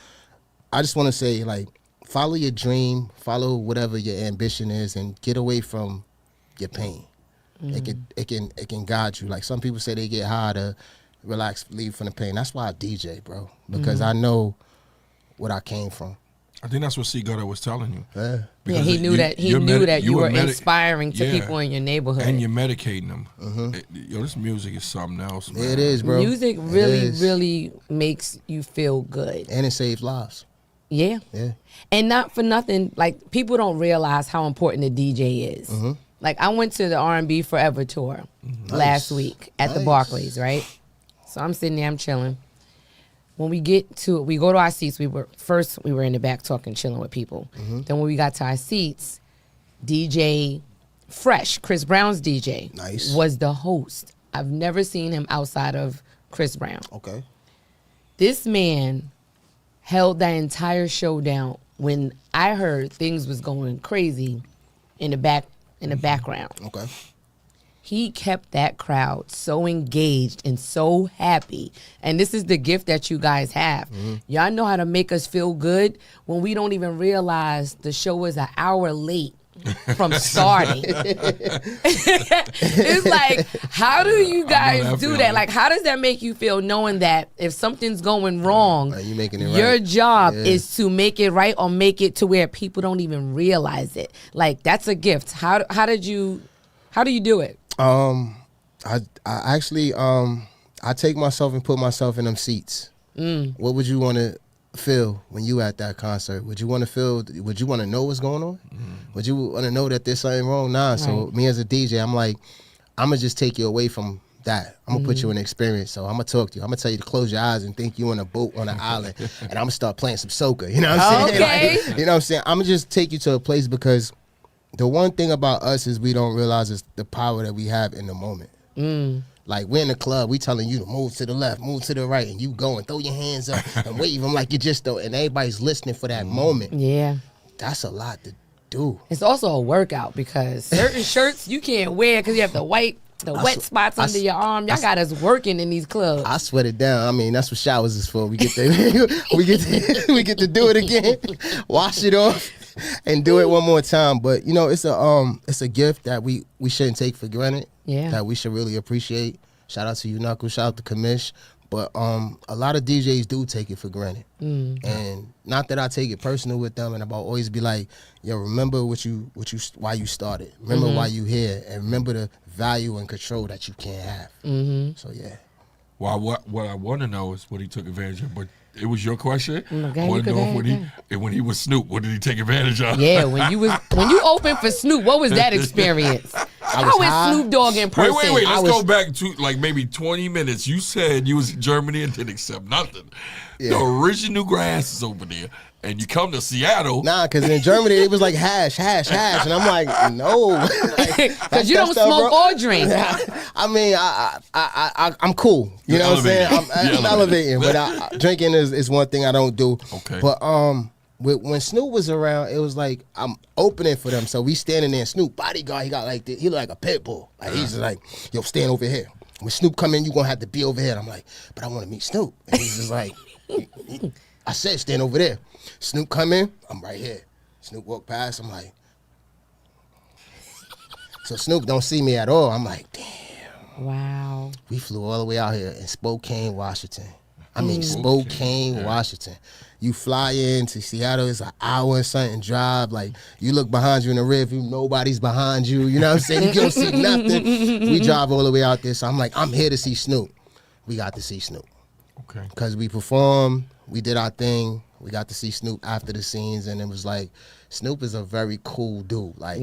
I just want to say, like, follow your dream, follow whatever your ambition is, and get away from your pain. It can guide you. Like, some people say they get high to relax, leave from the pain. That's why I DJ, bro, because I know what I came from. I think that's what C Gutter was telling you. Yeah. Yeah, he knew that you were inspiring to people in your neighborhood. And you're medicating them. Yo, this music is something else, man. It is, bro. Music really makes you feel good. And it saves lives. Yeah. Yeah. And not for nothing, like, people don't realize how important a DJ is. Like, I went to the R&B Forever tour last week at the Barclays, right? So I'm sitting there, I'm chilling. When we go to our seats, we were in the back talking, chilling with people. Then when we got to our seats, DJ Fresh, Chris Brown's DJ, was the host. I've never seen him outside of Chris Brown. Okay. This man held that entire show down when I heard things was going crazy in the background. Okay. He kept that crowd so engaged and so happy. And this is the gift that you guys have. Y'all know how to make us feel good when we don't even realize the show is an hour late from starting. It's like, how do you guys do that? Like, how does that make you feel, knowing that if something's going wrong, you making it your right. job is to make it right, or make it to where people don't even realize it? Like, that's a gift. How do you do it? I actually I take myself and put myself in them seats. What would you want to feel when you at that concert? Would you want to know what's going on? Would you want to know that there's something wrong? Nah. So me as a DJ, I'm like, I'm gonna just take you away from that. I'm gonna put you in an experience. So I'm gonna talk to you. I'm gonna tell you to close your eyes and think you on a boat on an island, and I'm gonna start playing some soca. You know what I'm saying? Okay. Like, you know what I'm saying? I'm gonna just take you to a place, because the one thing about us is we don't realize is the power that we have in the moment. Like, we're in the club, we telling you to move to the left, move to the right, and you go and throw your hands up and wave them like you just don't, and everybody's listening for that moment. Yeah. That's a lot to do. It's also a workout, because certain shirts you can't wear because you have the wet spots under your arm. Y'all got us working in these clubs. I sweat it down. I mean, that's what showers is for. We get to we get to do it again, wash it off, and do it one more time. But you know, it's a gift that we shouldn't take for granted. Yeah. That we should really appreciate. Shout out to you, Knuckles. Shout out to Kamish. But a lot of DJs do take it for granted. And not that I take it personal with them, and I'll always be like, yo, remember why you started. Remember why you here, and remember the value and control that you can't have. So yeah. Well, what I want to know is what he took advantage of. But it was your question. Okay, I want to know when he was Snoop, what did he take advantage of? Yeah, when you opened for Snoop, what was that experience? How is Snoop Dogg in person? Wait. Let's go back to like maybe 20 minutes. You said you was in Germany and didn't accept nothing. Yeah. The original grass is over there, and you come to Seattle. Nah, because in Germany it was like hash, and I'm like, no, because you don't smoke or drink. I mean, I'm cool. You know what I'm saying? I'm elevating, but drinking is one thing I don't do. Okay. But when Snoop was around, it was like I'm opening for them. So we standing there, Snoop bodyguard. He got like this. He look like a pit bull. Like he's just like, yo, stand over here. When Snoop come in, you gonna have to be over here. And I'm like, but I want to meet Snoop. And he's just like, I said stand over there. Snoop come in, I'm right here. Snoop walk past, I'm like, so Snoop don't see me at all. I'm like, damn. Wow. We flew all the way out here in Spokane, Washington. I mean, Spokane, Washington. You fly into Seattle, it's an hour and something drive. Like, you look behind you in the rear view, nobody's behind you. You know what I'm saying? You don't see nothing. We drive all the way out there. So I'm like, I'm here to see Snoop. We got to see Snoop. Okay. Because we performed, we did our thing. We got to see Snoop after the scenes, and it was like, Snoop is a very cool dude. Like,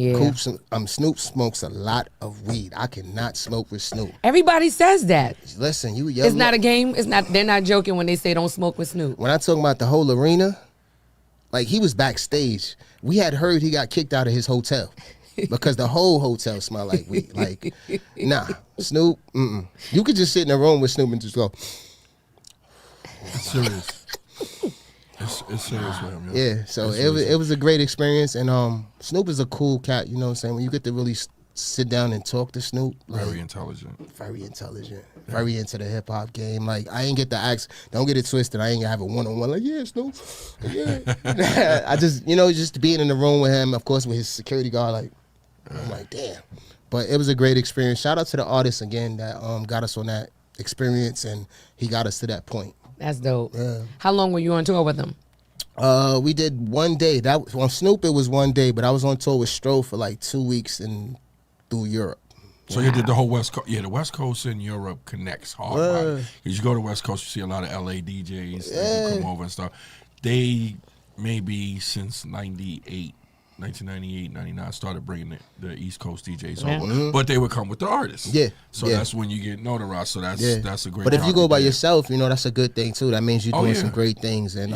Snoop smokes a lot of weed. I cannot smoke with Snoop. Everybody says that. Listen, it's not a game. They're not joking when they say don't smoke with Snoop. When I talk about the whole arena, like, he was backstage. We had heard he got kicked out of his hotel. because the whole hotel smelled like weed. Like, nah, Snoop. You could just sit in a room with Snoop and just go. It's serious. It's serious for him. Yeah, so it was a great experience, and Snoop is a cool cat. You know what I'm saying? When you get to really sit down and talk to Snoop, like, Very intelligent. very into the hip hop game. Like, I ain't get to ask. Don't get it twisted. I ain't gonna have a 1-on-1 like, yeah, Snoop. Yeah. I just, just being in the room with him, of course, with his security guard. Like, I'm like, damn. But it was a great experience. Shout out to the artist again that got us on that experience, and he got us to that point. That's dope. Yeah. How long were you on tour with them? We did 1 day. That on Snoop it was 1 day, but I was on tour with Stro for like 2 weeks and through Europe. So you did the whole West Coast. Yeah, the West Coast and Europe connects hard. Right? Because you go to West Coast, you see a lot of LA DJs that come over and stuff. They maybe since 1998, 99 started bringing the East Coast DJs over, but they would come with the artists. Yeah. So that's when you get notarized. So that's a great. But if you go by yourself, that's a good thing too. That means you're doing some great things. And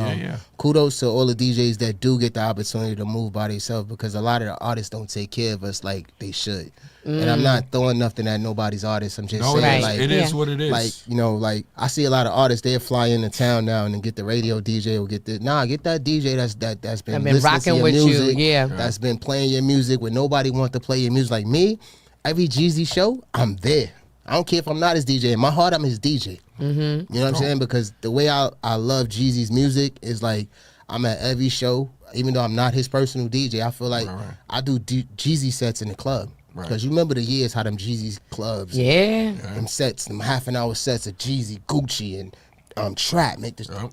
kudos to all the DJs that do get the opportunity to move by themselves, because a lot of the artists don't take care of us like they should. And I'm not throwing nothing at nobody's artists. I'm just saying, like, it is what it is. Like, like I see a lot of artists, they fly into town now and then get the radio DJ or get the get that DJ that's been listening rocking to your with music, you, that's been playing your music when nobody wants to play your music. Like me, every Jeezy show, I'm there. I don't care if I'm not his DJ. In my heart, I'm his DJ. You know what I'm saying? Because the way I love Jeezy's music is like, I'm at every show, even though I'm not his personal DJ. I feel like I do Jeezy sets in the club. Because you remember the years how them Jeezy clubs, them sets, them half-an-hour sets of Jeezy, Gucci, and Trap make this, and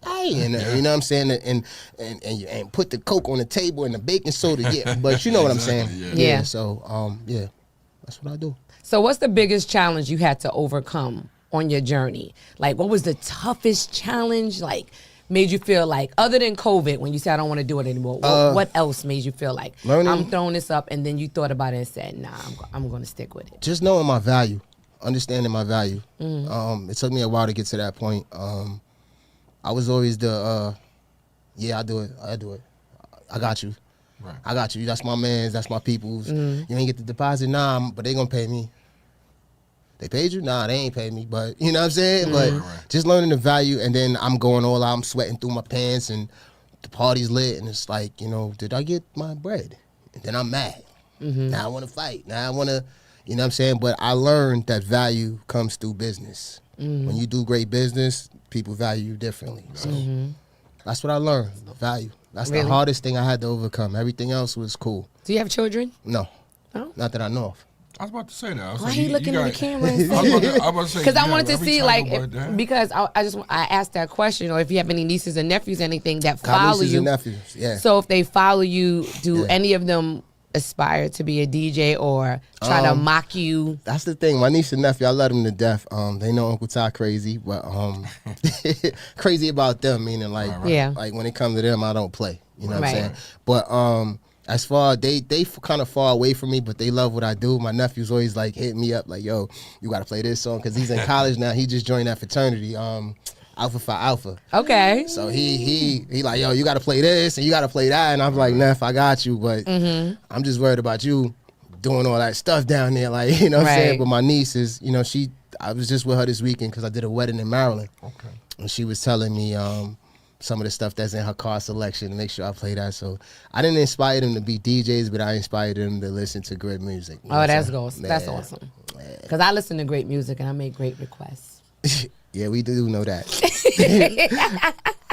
you know what I'm saying, and put the Coke on the table and the baking soda, but you know what I'm saying, So that's what I do. So what's the biggest challenge you had to overcome on your journey? Like, what was the toughest challenge? Like, made you feel like, other than COVID, when you said I don't want to do it anymore, what else made you feel like I'm throwing this up, and then you thought about it and said, nah, I'm going to stick with it? Just knowing my value, understanding my value. It took me a while to get to that point. I was always the, I do it. I got you. Right. I got you. That's my mans. That's my peoples. You ain't get the deposit? Nah, but they going to pay me. They paid you? Nah, they ain't paid me. But you know what I'm saying? But just learning the value, and then I'm going all out. I'm sweating through my pants, and the party's lit, and it's like, did I get my bread? And then I'm mad. Now I want to fight. Now I want to, you know what I'm saying? But I learned that value comes through business. When you do great business, people value you differently. So that's what I learned, value. That's the hardest thing I had to overcome. Everything else was cool. Do you have children? No. Not that I know of. I was about to say that. Why are you looking at the camera? Because I wanted to see, like, because I asked that question, or if you have any nieces and nephews, anything that follow you. And nephews, yeah. So if they follow you, do any of them aspire to be a DJ or try to mock you? That's the thing. My niece and nephew, I love them to death. They know Uncle Ty crazy, but crazy about them, meaning like when it comes to them, I don't play. You know what I'm saying? But as far they kind of far away from me, but they love what I do. My nephew's always like hitting me up like, yo, you got to play this song, because he's in college now. He just joined that fraternity, Alpha Phi Alpha. Okay. So he like, yo, you got to play this and you got to play that, and I'm like, Neff, I got you, but I'm just worried about you doing all that stuff down there, like, you know what I'm saying. But my niece is, I was just with her this weekend because I did a wedding in Maryland. Okay. And she was telling me some of the stuff that's in her car selection to make sure I play that. So I didn't inspire them to be DJs, but I inspired them to listen to great music. That's awesome. Because I listen to great music and I make great requests. Yeah, we do know that.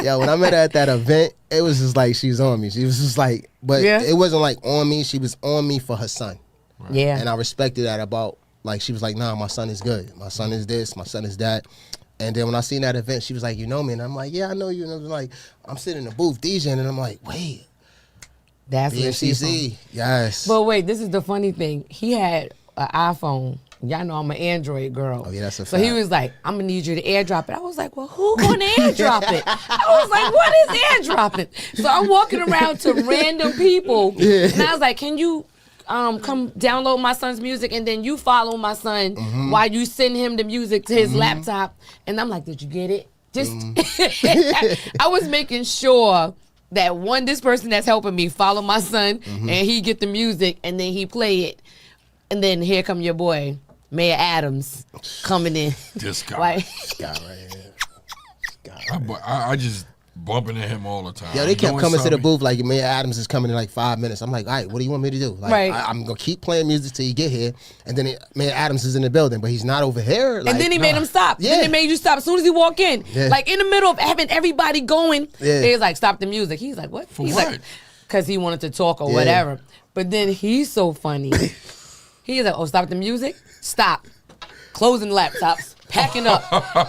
Yeah, when I met her at that event, it was just like she was on me. She was just like, but it wasn't like on me. She was on me for her son. Right. Yeah. And I respected that about, like, she was like, nah, my son is good. My son is this. My son is that. And then when I seen that event, she was like, you know me? And I'm like, yeah, I know you. And I was like, I'm sitting in the booth DJing, and I'm like, wait. That's BMCC. Yes. But wait, this is the funny thing. He had an iPhone. Y'all know I'm an Android girl. Oh, yeah, that's a fact. So he was like, I'm going to need you to airdrop it. I was like, well, who going to airdrop it? I was like, what is airdropping? So I'm walking around to random people. And I was like, can you come download my son's music, and then you follow my son while you send him the music to his laptop? And I'm like, did you get it? Just I was making sure this person that's helping me follow my son, and he get the music, and then he play it, and then here come your boy Mayor Adams coming in. This guy. Like, This guy right here. This guy right here. I just bumping into him all the time. Yo, they kept Doing coming to the something. booth like Mayor Adams is coming in like 5 minutes. I'm like, all right, what do you want me to do? Like, Right. I'm gonna keep playing music till you get here, and then Mayor Adams is in the building, but he's not over here. Like, and then he made him stop. Yeah. Then they made you stop as soon as he walk in. Yeah. Like in the middle of having everybody going, Yeah. they was like, stop the music. He's like, what? For He's what? like, because he wanted to talk or Yeah. whatever. But then he's so funny. He's like, oh, stop the music? Stop. Closing laptops, packing up.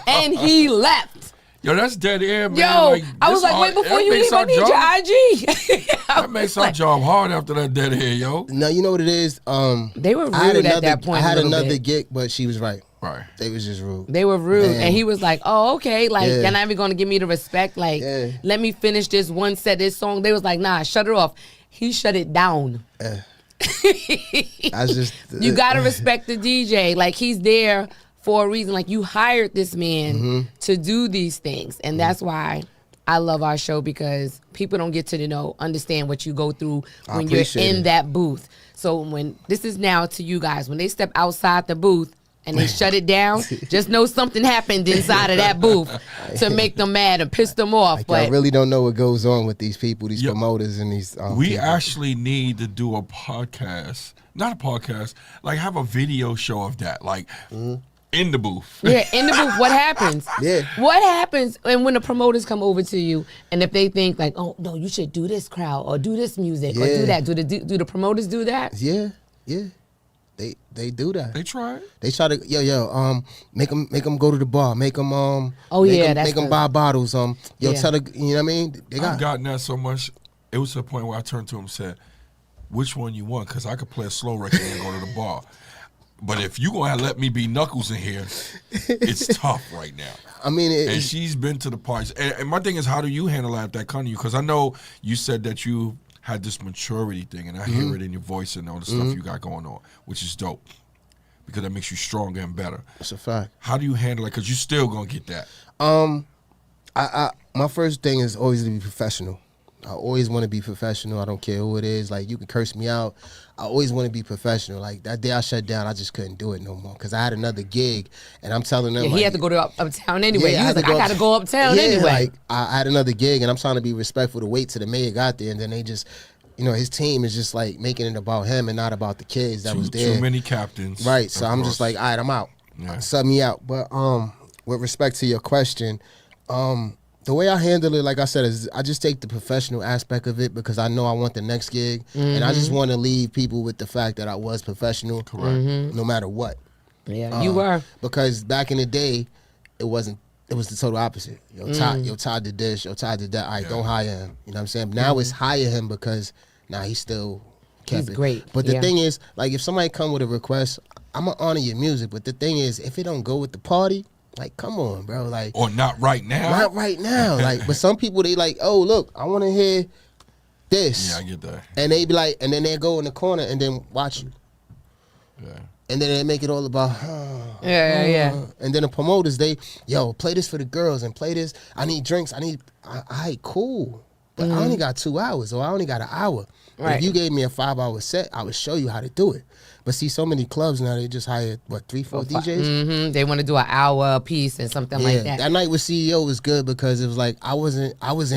And he left. Yo, that's dead air, man. Yo, I was this like, wait, hard- before that you makes leave, I our need job- your IG. That makes our job hard after that dead hair, yo. No, you know what it is? They were I had rude at another, that point I had a little another bit. gig, but she was right. Right. They was just rude. They were rude. Man. And he was like, oh, okay. Like, Yeah. you're not even going to give me the respect. Like, Yeah. let me finish this one set, this song. They was like, nah, shut it off. He shut it down. I just You got to respect the DJ. Like, he's there for a reason. Like, you hired this man to do these things. And that's why I love our show, because people don't get to understand what you go through I when you're appreciate in it. that booth. So when this is now to you guys, when they step outside the booth and they shut it down, just know something happened inside of that booth to make them mad and piss them off. Like, But I really don't know what goes on with these people, these Yo, promoters, and these. We people. actually need to do a podcast. Not a podcast. Like, have a video show of that. Like, in the booth. yeah, in the booth, what happens? Yeah. What happens and when the promoters come over to you, and if they think like, oh no, you should do this crowd or do this music or Yeah. do that? Do the promoters do that? Yeah. They do that. They tried. They try to make them go to the bar, make them Oh, yeah, that's make them the- buy bottles, Yeah. tell the, you know what I mean, they I've got gotten that so much. It was to the point where I turned to him and said, which one you want? Because I could play a slow record and go to the bar. But if you going to let me be Knuckles in here, it's tough right now. I mean And she's been to the parties. And my thing is, how do you handle that if that come to you? Because I know you said that you had this maturity thing, and I hear it in your voice and all the stuff you got going on, which is dope. Because that makes you stronger and better. It's a fact. How do you handle it? Because you still going to get that. My first thing is always to be professional. I always want to be professional. I don't care who it is. Like, you can curse me out. I always want to be professional. Like, that day I shut down, I just couldn't do it no more because I had another gig, and I'm telling them, Yeah, like, he had to go to uptown anyway. Yeah, He was like, I got to go uptown yeah, anyway. Like, I had another gig, and I'm trying to be respectful to wait till the mayor got there, and then they just, his team is just like making it about him and not about the kids that was there. Too many captains. Right. So of I'm course. just like, all right, I'm out. Yeah. Sub me out. But with respect to your question, the way I handle it, like I said, is I just take the professional aspect of it because I know I want the next gig, and I just want to leave people with the fact that I was professional, Correct. no matter what. Yeah, you were. Because back in the day, it wasn't. It was the total opposite. Todd did this. Todd did that. All right, don't hire him. You know what I'm saying? Now it's hire him because now he's still kept He's it. great, But the yeah. thing is, like, if somebody come with a request, I'm gonna honor your music. But the thing is, if it don't go with the party, like, come on, bro. Like, Or not right now. not right now. Like, but some people, they like, oh, look, I want to hear this. Yeah, I get that. And they be like, and then they go in the corner and then watch you. Yeah. And then they make it all about, Yeah. and then the promoters, they, play this for the girls and play this. I need drinks. All right, cool. But I only got 2 hours or I only got an hour. But Right. if you gave me a 5-hour set, I would show you how to do it. But see, so many clubs now, they just hire, 3, 4 DJs? They want to do an hour piece and something like that. That night with CEO was good because it was like, I was in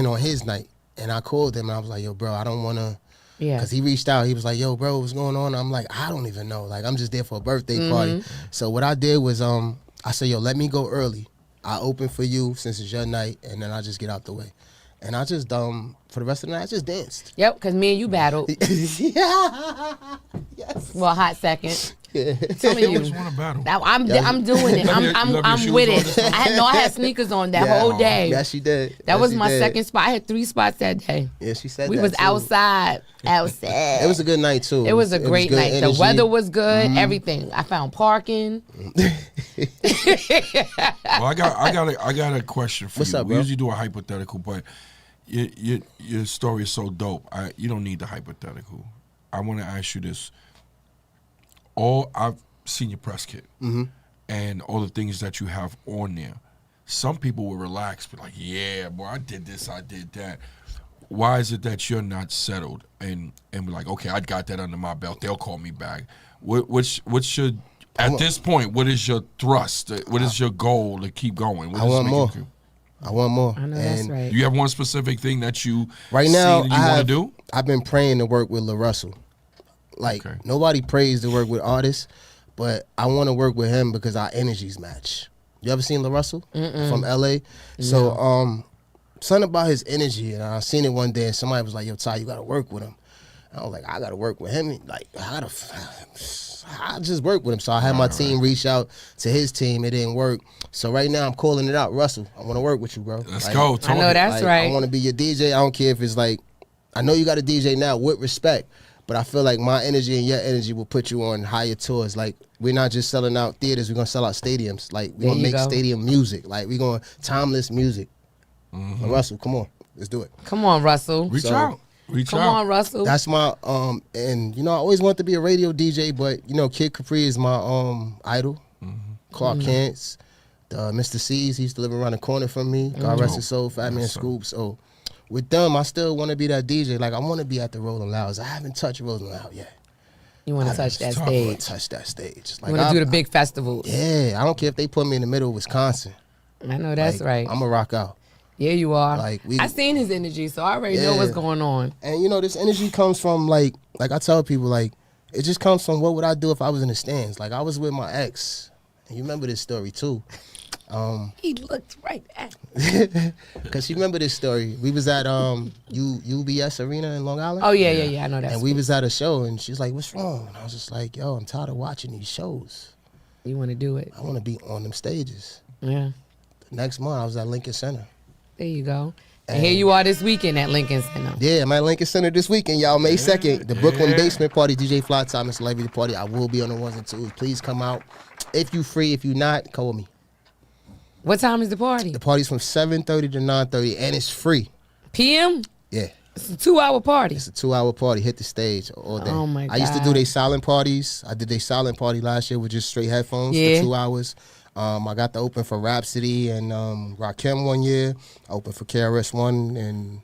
on his night. And I called him and I was like, yo, bro, I don't want to. Yeah. Because he reached out. He was like, yo, bro, what's going on? I'm like, I don't even know. Like, I'm just there for a birthday party. So what I did was I said, yo, let me go early. I open for you since it's your night, and then I just get out the way. And I just, for the rest of the night, I just danced. Yep, because me and you battled. Yes. Well, a hot second. Yeah. Telling you. Just want to battle. Now, I'm doing it. You love your I'm shoes with on it. this time? I had sneakers on that Yeah. whole day. Yeah, she did. That Yeah, was she my did. second spot. I had 3 spots that day. Yeah, she said We that was too. outside. It was a good night, too. It was a great good night. energy. The weather was good. Everything. I found parking. Well, I got a question for What's you. up, We bro? usually do a hypothetical, but your story is so dope. You don't need the hypothetical. I want to ask you this. I've seen your press kit and all the things that you have on there. Some people will relax, be like, "Yeah, boy, I did this, I did that." why is it that you're not settled and be like, okay, I got that under my belt. They'll call me back. What's your at this point? What is your thrust? What is your goal to keep going? I want more. I want more. I know that's right. Do you have one specific thing that you right now see that you want to do? I've been praying to work with La Russell. Like nobody prays to work with artists, but I want to work with him because our energies match. You ever seen La Russell from LA? So something about his energy, and I seen it one day, and somebody was like, "Yo, Ty, you gotta work with him." And I was like, "I gotta work with him." Like, I just work with him. So I had my team reach out to his team. It didn't work. So right now I'm calling it out, Russell. I want to work with you, bro. Let's go. I know that's right. I want to be your DJ. I don't care if it's like, I know you got a DJ now with respect, but I feel like my energy and your energy will put you on higher tours. Like, we're not just selling out theaters, we're going to sell out stadiums. Like, we're going to make stadium music. Like, we're going timeless music. Russell, come on. Let's do it. Come on, Russell. Reach out. Come on, Russell. That's my, and, you know, I always wanted to be a radio DJ, but, you know, Kid Capri is my idol. Clark Kent's, Mr. C's, he used to live around the corner from me. God rest his soul, Fat Man Scoop. So, with them, I still want to be that DJ. Like, I want to be at the Rolling Louds. I haven't touched Rolling Loud yet. You want to touch that stage. I want to touch that stage. Like, you want to do the big festivals. Yeah, I don't care if they put me in the middle of Wisconsin. I know that's right. I'm going to rock out. Yeah, you are. Like, I seen his energy, so I already know what's going on. And, you know, this energy comes from, like I tell people, like, it just comes from what would I do if I was in the stands. Like, I was with my ex. And you remember this story, too. He looked right at me. Because you remember this story. We was at UBS Arena in Long Island. Oh, yeah. I know that. And we was at a show, and she was like, "What's wrong?" And I was just like, "Yo, I'm tired of watching these shows. You want to do it? I want to be on them stages." Yeah. The next month, I was at Lincoln Center. There you go. And here you are this weekend at Lincoln Center. Yeah, I'm at Lincoln Center this weekend, y'all. May 2nd, the Brooklyn Basement Party, DJ Fly Time, Mr. Levy Party. I will be on the ones and twos. Please come out. If you free, if you not, call me. What time is the party? The party's from 7:30 to 9:30, and it's free. PM? Yeah. It's a 2-hour party. It's a 2-hour party. Hit the stage all day. Oh, my God. I used to do their silent parties. I did their silent party last year with just straight headphones for 2 hours. I got to open for Rhapsody and Rakim one year. I opened for KRS-One and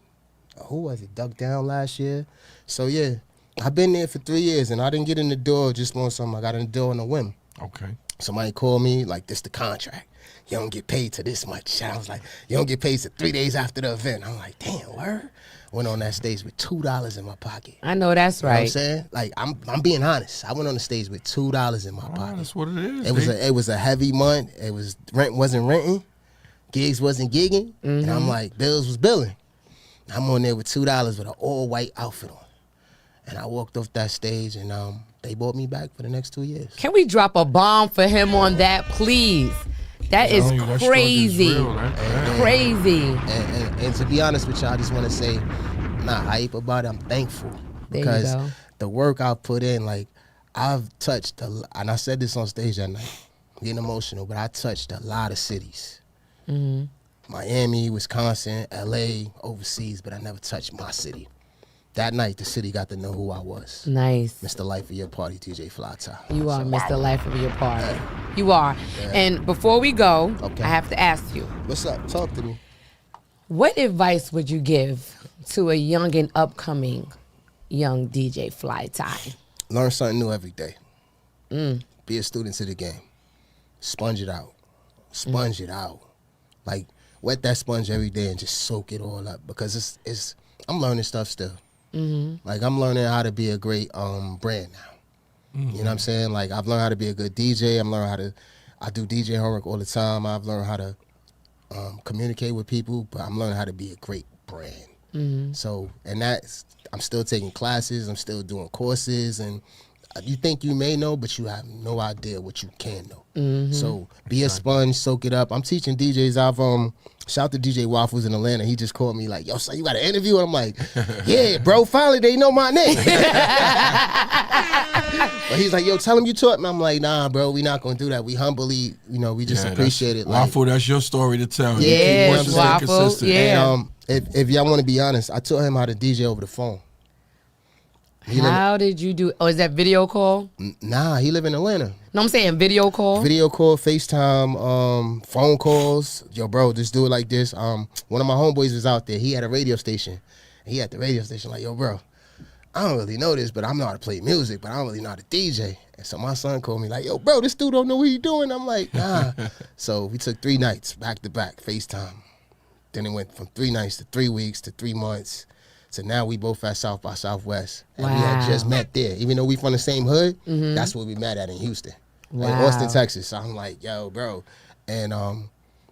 who was it? Duck Down last year. So, yeah, I've been there for 3 years, and I didn't get in the door just on something. I got in the door on a whim. Okay. Somebody called me, like, this the contract. You don't get paid to this much. And I was like, you don't get paid to 3 days after the event. I'm like, damn, word? Went on that stage with $2 in my pocket. I know that's right. You know what I'm saying? Like, I'm being honest. I went on the stage with $2 in my pocket. That's what it is. It was a heavy month. It was rent wasn't renting, gigs wasn't gigging, and I'm like, bills was billing. I'm on there with $2 with an all-white outfit on. And I walked off that stage, and they brought me back for the next 2 years. Can we drop a bomb for him on that, please? That is crazy. Crazy. And to be honest with you, I just want to say, I'm not hype about it. I'm thankful. Because the work I put in, like, I've touched, and I said this on stage that night, I'm getting emotional, but I touched a lot of cities. Miami, Wisconsin, LA, overseas, but I never touched my city. That night, the city got to know who I was. Nice. Mr. Life of Your Party, DJ Fly Time. You are Mr. Life of Your Party. You are. And before we go, I have to ask you. What's up? Talk to me. What advice would you give to a young and upcoming young DJ Fly Time? Learn something new every day. Be a student to the game. Sponge it out. Sponge it out. Like, wet that sponge every day and just soak it all up. Because I'm learning stuff still. Like, I'm learning how to be a great brand now. You know what I'm saying? Like, I've learned how to be a good DJ. I'm learning I do DJ homework all the time. I've learned how to communicate with people, but I'm learning how to be a great brand. So, and I'm still taking classes. I'm still doing courses. And you think you may know, but you have no idea what you can know. So, be a sponge, soak it up. I'm teaching DJs. Shout out to DJ Waffles in Atlanta. He just called me like, yo, son, you got an interview? And I'm like, yeah, bro, finally they know my name. But he's like, yo, tell him you taught me. I'm like, nah, bro, we not going to do that. We humbly, we just appreciate it. Like, Waffle, that's your story to tell. Yeah, Waffle, yeah. And, if y'all want to be honest, I taught him how to DJ over the phone. How did you do? Oh, is that video call? Nah, he live in Atlanta. No, I'm saying video call. Video call, FaceTime, phone calls. Yo, bro, just do it like this. One of my homeboys was out there. He had a radio station, And he at the radio station like, yo, bro, I don't really know this, but I know how to play music, but I don't really know how to DJ. And so my son called me like, yo, bro, this dude don't know what he doing. I'm like, nah. So we took 3 nights back to back, FaceTime. Then it went from 3 nights to 3 weeks to 3 months. So now we both at South by Southwest. And we had just met there. Even though we from the same hood, that's where we met at in Houston. In Austin, Texas. So I'm like, yo, bro. And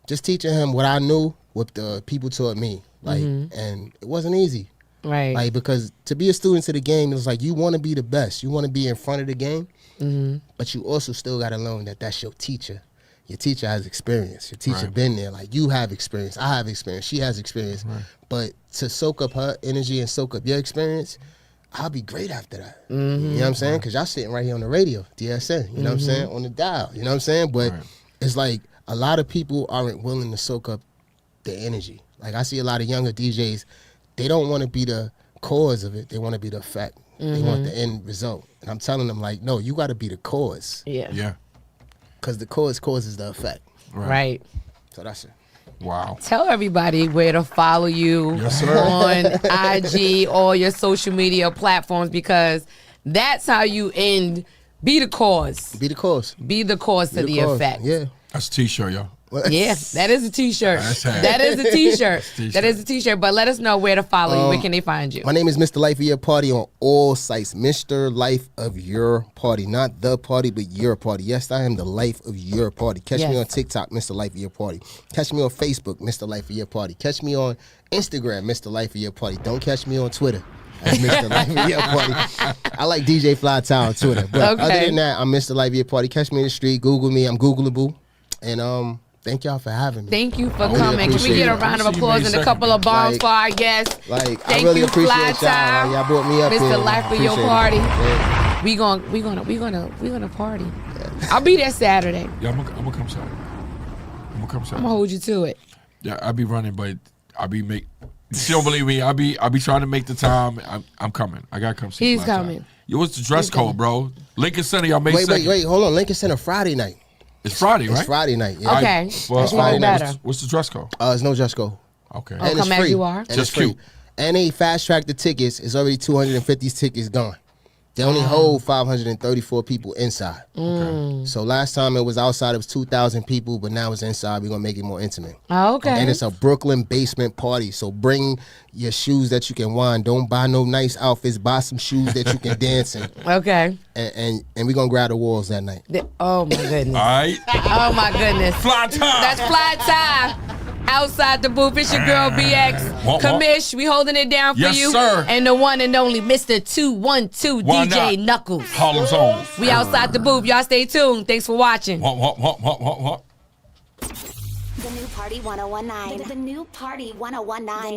just teaching him what I knew, what the people taught me. Like, and it wasn't easy. Right. Like, because to be a student to the game, it's like you want to be the best. You want to be in front of the game, but you also still got to learn that that's your teacher. Your teacher has experience. Your teacher been there. Like, you have experience. I have experience. She has experience. But to soak up her energy and soak up your experience, I'll be great after that. You know what I'm saying? Because y'all sitting right here on the radio, DSN. You know what I'm saying? On the dial. You know what I'm saying? But it's like a lot of people aren't willing to soak up the energy. Like, I see a lot of younger DJs, they don't want to be the cause of it. They want to be the effect. They want the end result. And I'm telling them, like, no, you got to be the cause. Yeah. Because the cause causes the effect. Right. So that's it. Wow. Tell everybody where to follow you on IG, all your social media platforms, because that's how you end. Be the cause. Be the cause. Be the cause to the effect. Yeah. That's a t-shirt, yo. Yeah, that is a t-shirt. That's it. That is a t-shirt. t-shirt. That is a t-shirt. But let us know where to follow you. Where can they find you? My name is Mr. Life of Your Party on all sites. Mr. Life of Your Party. Not the party, but your party. Yes, I am the life of your party. Catch me on TikTok, Mr. Life of Your Party. Catch me on Facebook, Mr. Life of Your Party. Catch me on Instagram, Mr. Life of Your Party. Don't catch me on Twitter. That's Mr. Life of Your Party. I like DJ Fly Town on Twitter. But other than that, I'm Mr. Life of Your Party. Catch me in the street. Google me. I'm Googleable. And thank y'all for having me. Thank you for really coming. Can we get a round of applause and a couple of bombs for our guests? Like, Thank I really you, appreciate Fly y'all. Time. Y'all brought me up here. Mr. Life of Your Appreciate it. Party. Yeah. We gonna party. I'll be there Saturday. Yeah, I'm gonna come Saturday. I'm gonna come I'm Saturday. gonna hold you to it. Yeah, I be running, but I be make. She don't believe me. I be trying to make the time. I'm coming. I gotta come see. He's Fly Time. coming. Yo, what's the dress code, bro? Lincoln Center, y'all May 2nd. Wait. Hold on. Lincoln Center Friday night. It's Friday, right? It's Friday night. Yeah. Okay. Well, That's even better. what's the dress code? It's no dress code. Okay. Oh, And it's come as free. you are. And Just it's free. cute. And they fast track the tickets. It's already 250 tickets gone. They only hold 534 people inside. Mm. So last time it was outside, it was 2,000 people, but now it's inside. We're going to make it more intimate. Okay. And it's a Brooklyn basement party. So bring your shoes that you can wind. Don't buy no nice outfits. Buy some shoes that you can dance in. Okay. And we're going to grab the walls that night. Oh my goodness. All right. Oh my goodness. Fly Time. That's Fly Time. Outside the booth, it's your girl BX. What? Commish, we holding it down for Yes, you. sir. And the one and only Mr. 212 Why DJ not? Knuckles. Harlem's home. We outside the booth. Y'all stay tuned. Thanks for watching. What? The new party 1019. The new party 1019.